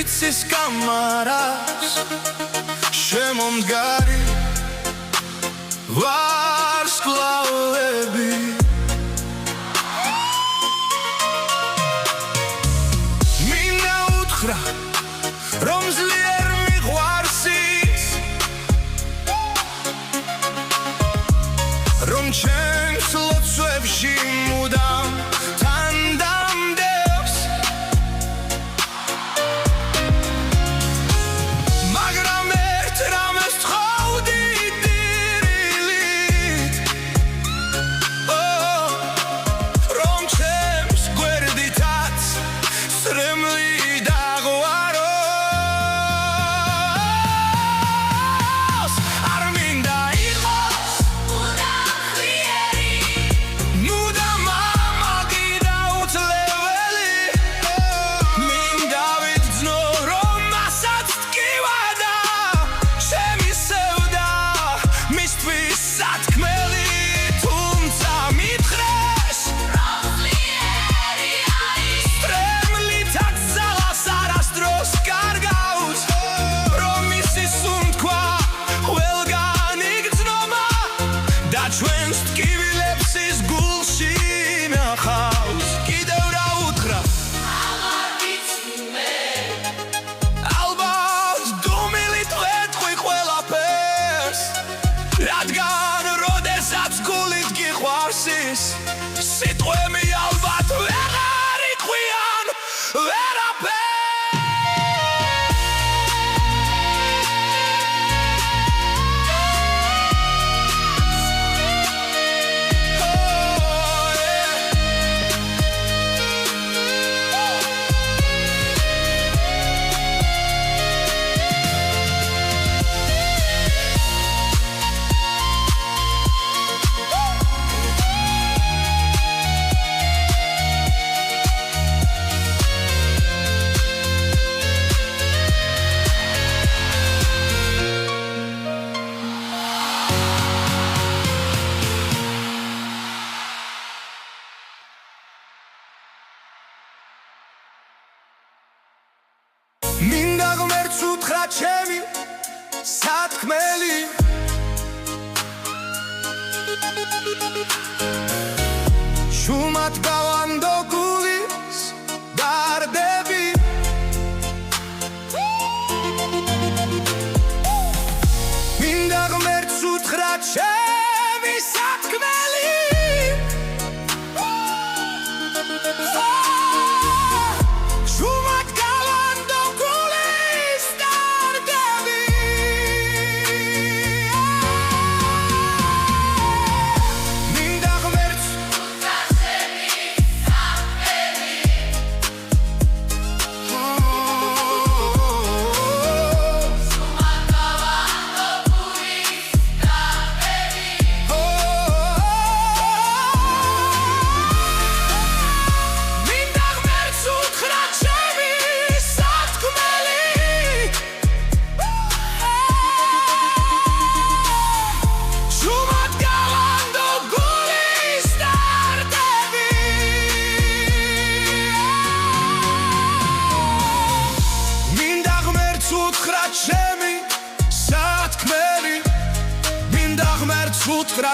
იცის კამარას შემომდგარი ვარსკვლავები მინდა უთხრა რომ ძლიერ მიყვარს ის რომ ჩემს ლოცვებში მუდამ თან დამდევს მაგრამ ერთ რამეს თხოვდი დირილით რომ ჩემს გვერდითაც სრემლი ჩვენს ტკივილებს ის გულში ნახავს კიდევ რა უთხრა აღარ ვიცი მე ალბათ დუმილით ვეთყვი ყველაფერს რადგან როდესაც გულით გიყვარს ის სიტყვები ალბათ ვეღარ იყვიან ვერაფერს მინდა ღმერთს უთხრა ჩემი სათქმელი შუმად გავანდო გულის დარდები მინდა ღმერთს უთხრა ჩემი სათქმელი Უთხრა